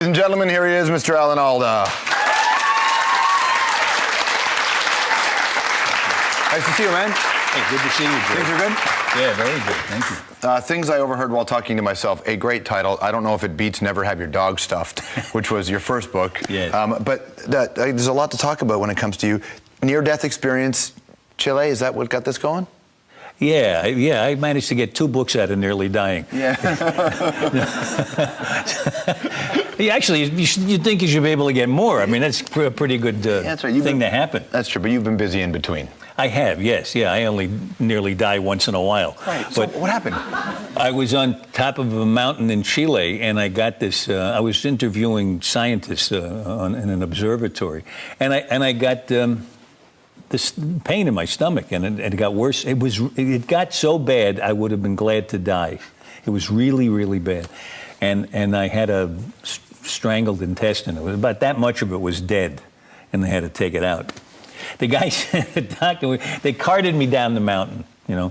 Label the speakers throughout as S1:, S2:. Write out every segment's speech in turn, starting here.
S1: Ladies and gentlemen, here he is, Mr. Alan Alda. Nice to see you, man.
S2: Hey, good to see you, Joe.
S1: Things are good?
S2: Yeah, very good. Thank you.
S1: Things I overheard while talking to myself. A great title. I don't know if it beats Never Have Your Dog Stuffed, which was your first book.
S2: Yeah.
S1: But there's a lot to talk about when it comes to you. Near-death experience, Chile, is that what got this going?
S2: Yeah, I managed to get 2 books out of nearly dying.
S1: Yeah.
S2: Actually, you'd think you should be able to get more. I mean, that's a pretty good
S1: that's right.
S2: thing to happen.
S1: That's true, but you've been busy in between.
S2: I have, yes. Yeah, I only nearly die once in a while.
S1: Right.
S2: But
S1: so what happened?
S2: I was on top of a mountain in Chile, and I got this. I was interviewing scientists in an observatory, and I got this pain in my stomach, and it got worse. It got so bad I would have been glad to die. It was really, really bad, and I had a strangled intestine. It was about that much of it was dead, and they had to take it out. The guy said, the doctor, they carted me down the mountain, you know,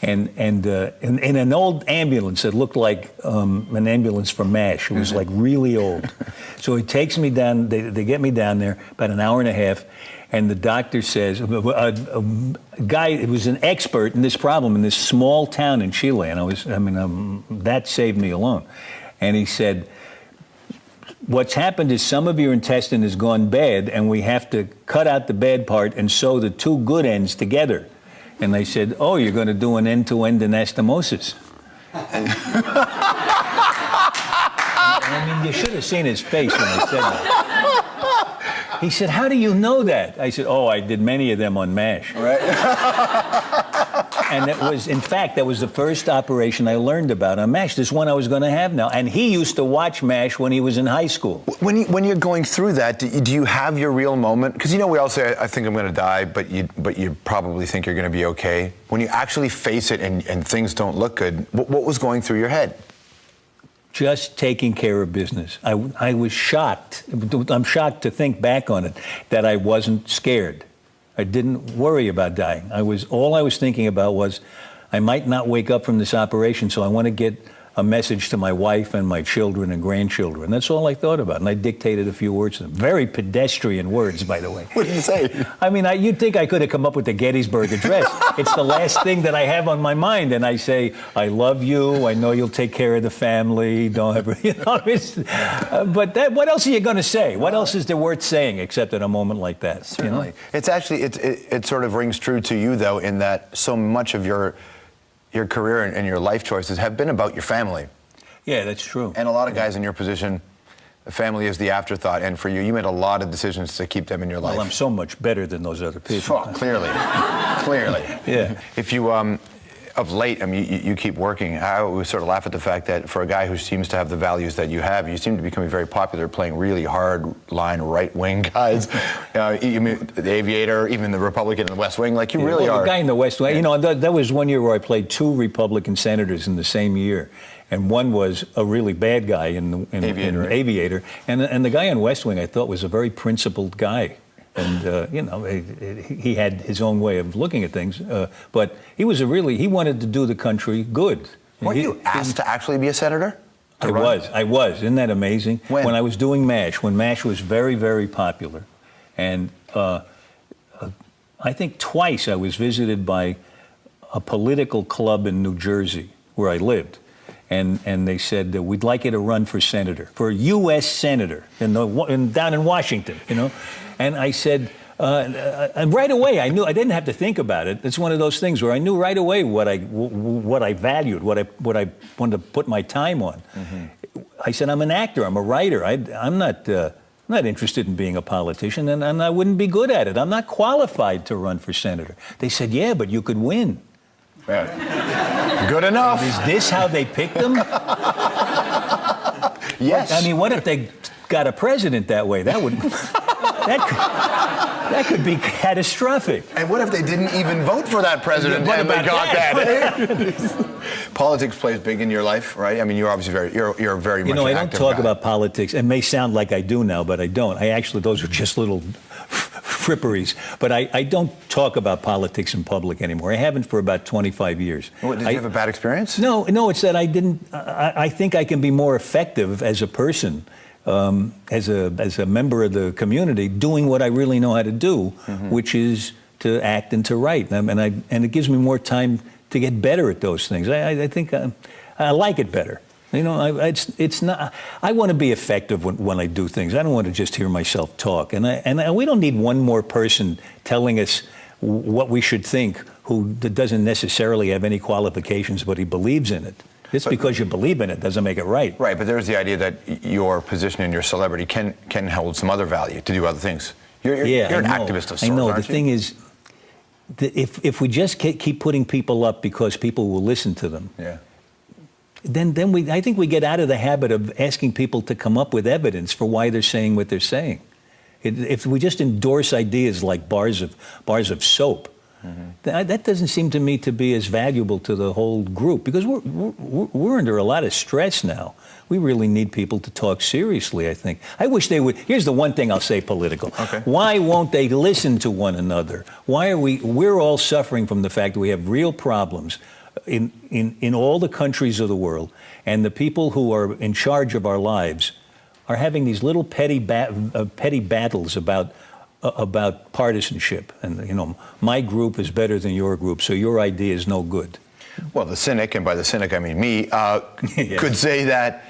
S2: and in an old ambulance that looked like an ambulance for MASH. It was like really old. So he takes me down, they get me down there about an hour and a half, and the doctor says, a guy who was an expert in this problem in this small town in Chile, and that saved me alone. And he said, what's happened is some of your intestine has gone bad, and we have to cut out the bad part and sew the 2 good ends together. And they said, oh, you're going to do an end-to-end anastomosis. I mean, you should have seen his face when I said that. He said, how do you know that? I said, oh, I did many of them on MASH.
S1: Right.
S2: And it was, in fact, that was the first operation I learned about on MASH. This one I was going to have now. And he used to watch MASH when he was in high school.
S1: When you're going through that, do you have your real moment? Because, you know, we all say, I think I'm going to die, but you probably think you're going to be okay. When you actually face it and things don't look good, what was going through your head?
S2: Just taking care of business. I was shocked. I'm shocked to think back on it, that I wasn't scared. I didn't worry about dying. All I was thinking about was, I might not wake up from this operation, so I want to get a message to my wife and my children and grandchildren. That's all I thought about, and I dictated a few words to them. Very pedestrian words, by the way.
S1: What did you say?
S2: I mean, you'd think I could have come up with the Gettysburg Address. It's the last thing that I have on my mind, and I say, I love you, I know you'll take care of the family, don't ever, you know. But what else are you going to say? What else is there worth saying except at a moment like that?
S1: Certainly.
S2: You know?
S1: It's actually, it sort of rings true to you, though, in that so much of your career and your life choices have been about your family.
S2: Yeah, that's true.
S1: And a lot of guys in your position, family is the afterthought. And for you, you made a lot of decisions to keep them in your life.
S2: Well, I'm so much better than those other people.
S1: Oh, clearly. Clearly.
S2: Yeah.
S1: If you, of late, I mean, you keep working. I always sort of laugh at the fact that for a guy who seems to have the values that you have, you seem to be becoming very popular playing really hard-line right-wing guys. The Aviator, even the Republican in the West Wing, like you really are.
S2: The guy in the West Wing, you know, that was one year where I played 2 Republican senators in the same year. And one was a really bad guy in Aviator. And the guy in West Wing I thought was a very principled guy. And, you know, he had his own way of looking at things. But he wanted to do the country good.
S1: Weren't you asked to actually be a senator?
S2: I was. Isn't that amazing?
S1: When
S2: I was doing MASH, when MASH was very, very popular. And I think twice I was visited by a political club in New Jersey where I lived. And they said, we'd like you to run for senator, for a U.S. senator down in Washington, you know. And I said, and right away I knew, I didn't have to think about it. It's one of those things where I knew right away what I valued, what I wanted to put my time on. Mm-hmm. I said, I'm an actor, I'm a writer. I'm not interested in being a politician, and I wouldn't be good at it. I'm not qualified to run for senator. They said, yeah, but you could win.
S1: Yeah. Good enough.
S2: Is this how they picked them?
S1: Yes.
S2: I mean, what if they got a president that way? That could be catastrophic.
S1: And what if they didn't even vote for that president and they got that? Politics plays big in your life, right? I mean, you're obviously you're very much an active guy.
S2: I don't talk about politics. It may sound like I do now, but I don't. Those are just little fripperies. But I don't talk about politics in public anymore. I haven't for about 25 years.
S1: What, did you have a bad experience?
S2: No, it's that I think I can be more effective as a person as a member of the community, doing what I really know how to do, which is to act and to write. And it gives me more time to get better at those things. I think I like it better. You know, it's not. I want to be effective when I do things. I don't want to just hear myself talk. And we don't need one more person telling us what we should think who doesn't necessarily have any qualifications, but he believes in it. Just because you believe in it doesn't make it right.
S1: Right, but there's the idea that your position and your celebrity can hold some other value to do other things. You're an activist of sorts,
S2: I know.
S1: aren't
S2: The thing is, if we just keep putting people up because people will listen to them, then I think we get out of the habit of asking people to come up with evidence for why they're saying what they're saying. If we just endorse ideas like bars of soap, that doesn't seem to me to be as valuable to the whole group, because we're under a lot of stress now. We really need people to talk seriously, I think. I wish they would. Here's the one thing I'll say political.
S1: Okay.
S2: Why won't they listen to one another? Why are we're all suffering from the fact that we have real problems in all the countries of the world, and the people who are in charge of our lives are having these little petty battles about partisanship, and you know, my group is better than your group, so your idea is no good.
S1: Well, the cynic, and by the cynic I mean me, could say that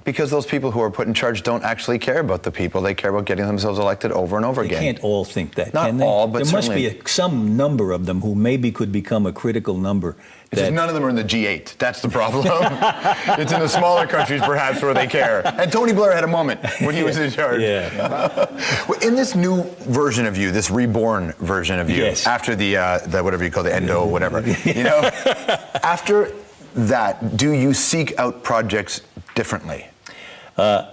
S1: because those people who are put in charge don't actually care about the people. They care about getting themselves elected over and over again.
S2: They can't all think that,
S1: Not
S2: can they?
S1: all, but
S2: there must
S1: certainly.
S2: be some number of them who maybe could become a critical number.
S1: It's just none of them are in the G8. That's the problem. It's in the smaller countries, perhaps, where they care. And Tony Blair had a moment when he was in charge. In this new version of you, this reborn version of you, after the whatever you call the endo, whatever, you know, after that, do you seek out projects differently?
S2: More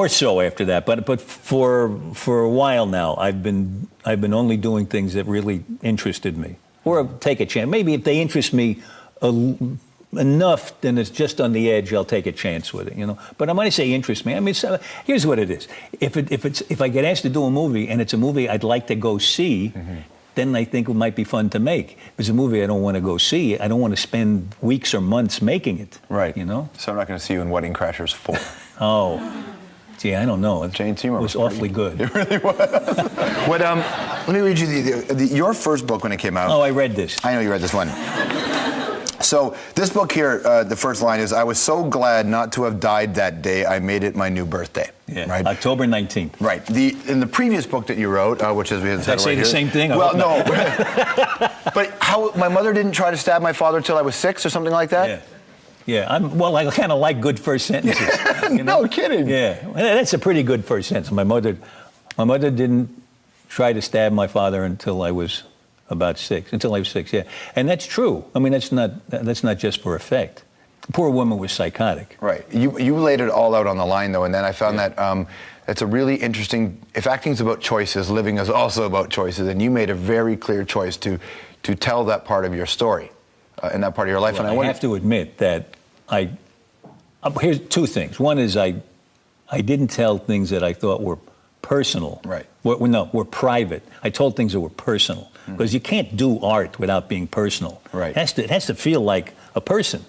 S2: so after that, but for a while now, I've been only doing things that really interested me, or take a chance. Maybe if they interest me enough, then it's just on the edge. I'll take a chance with it, you know. But when I say interest me, I mean, here's what it is. If I get asked to do a movie and it's a movie I'd like to go see, then I think it might be fun to make. If it's a movie I don't want to go see, I don't want to spend weeks or months making it.
S1: Right.
S2: You know?
S1: So I'm not going to see you in Wedding Crashers 4.
S2: Oh. Gee, I don't know.
S1: Jane Seymour
S2: was awfully good.
S1: It really was. Let me read you your first book when it came out.
S2: Oh, I read this.
S1: I know you read this one. So this book here, the first line is, "I was so glad not to have died that day. I made it my new birthday."
S2: Yeah,
S1: right?
S2: October 19th.
S1: Right. In the previous book that you wrote, which is we had
S2: Did I say the same thing?
S1: Well, no. But how my mother didn't try to stab my father till I was 6 or something like that?
S2: Yeah. Yeah, I kind of like good first sentences. You know?
S1: No kidding.
S2: Yeah, well, that's a pretty good first sentence. My mother didn't try to stab my father until I was about 6. Until I was 6, yeah, and that's true. I mean, that's not just for effect. The poor woman was psychotic.
S1: Right. You laid it all out on the line though, and then I found that it's a really interesting. If acting's about choices, living is also about choices, and you made a very clear choice to tell that part of your story. In that part of your life.
S2: Well,
S1: and
S2: I have to admit that here's two things. One is I didn't tell things that I thought were personal.
S1: Right.
S2: Were private. I told things that were personal, because you can't do art without being personal.
S1: Right.
S2: It has to feel like a person.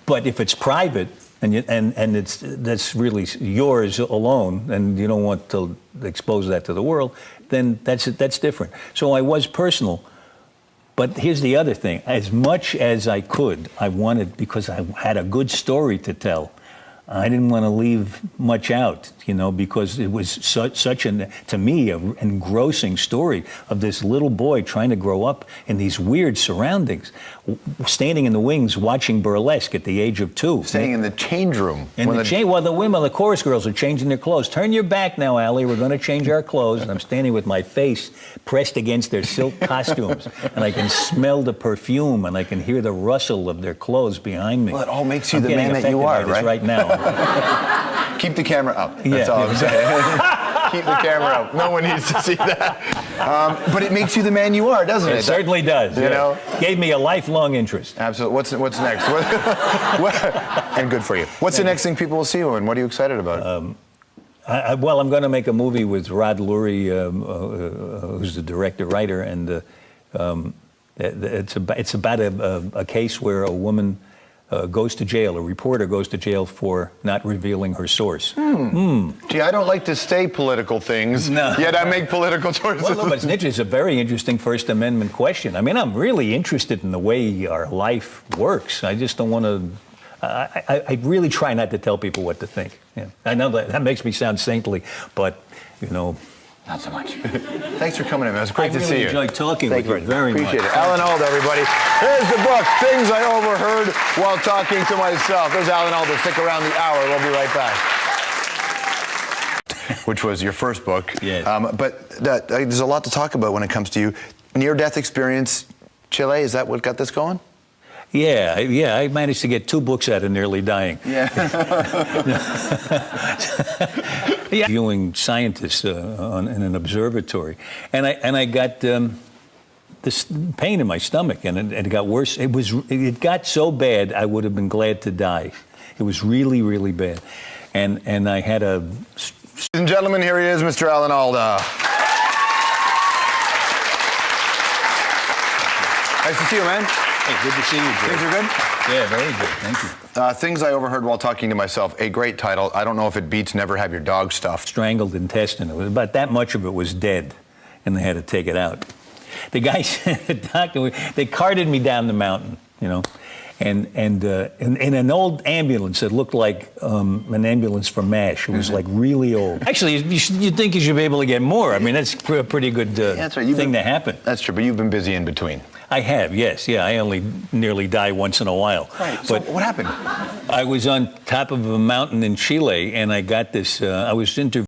S2: But if it's private and that's really yours alone, and you don't want to expose that to the world, then that's different. So I was personal. But here's the other thing. As much as I could, I wanted, because I had a good story to tell, I didn't want to leave much out, you know, because it was such to me, an engrossing story of this little boy trying to grow up in these weird surroundings, standing in the wings watching burlesque at the age of 2.
S1: Staying in the change room.
S2: While the women, the chorus girls are changing their clothes. Turn your back now, Allie. We're going to change our clothes. And I'm standing with my face pressed against their silk costumes. And I can smell the perfume, and I can hear the rustle of their clothes behind me.
S1: Well, it all makes you the man that you are, right?
S2: Right now.
S1: Keep the camera up. That's all I'm saying. Keep the camera up. No one needs to see that. But it makes you the man you are, doesn't it?
S2: It certainly does.
S1: You know?
S2: Gave me a lifelong interest.
S1: Absolutely. What's next? And good for you. What's the next thing people will see you in? What are you excited about?
S2: I'm going to make a movie with Rod Lurie, who's the director-writer, and it's about a case where a woman goes to jail. A reporter goes to jail for not revealing her source.
S1: Gee, I don't like to say political things, yet I make political choices.
S2: Well, no, but it's a very interesting First Amendment question. I mean, I'm really interested in the way our life works. I just don't want to... I really try not to tell people what to think. Yeah. I know that makes me sound saintly, but, you know...
S1: Not so much. Thanks for coming in, man. It was great to see you.
S2: I really enjoyed talking with you very much.
S1: Appreciate it. Alan Alda, everybody. Here's the book, Things I Overheard While Talking to Myself. There's Alan Alda. Stick around the hour. We'll be right back. Which was your first book.
S2: Yes.
S1: But there's a lot to talk about when it comes to you. Near-death experience, Chile, is that what got this going?
S2: Yeah, I managed to get 2 books out of nearly dying.
S1: Yeah.
S2: Viewing scientists in an observatory, and I got this pain in my stomach, and it got worse. It got so bad I would have been glad to die. It was really, really bad, and I had a.
S1: Ladies and gentlemen, here he is, Mr. Alan Alda. Nice to see you, man.
S2: Hey, good to see you, Joe.
S1: Things are good?
S2: Yeah, very good. Thank you.
S1: Things I Overheard While Talking to Myself, a great title. I don't know if it beats Never Have Your Dog Stuffed.
S2: Strangled intestine. It was about that much of it was dead, and they had to take it out. The guy said, the doctor, they carted me down the mountain, you know, and in an old ambulance that looked like an ambulance for MASH. It was like really old. Actually, you'd think you should be able to get more. I mean, that's a pretty good thing to happen.
S1: That's true, but you've been busy in between.
S2: I have, yes. Yeah, I only nearly die once in a while.
S1: Right.
S2: But
S1: so what happened?
S2: I was on top of a mountain in Chile, and I got this, I was interviewed.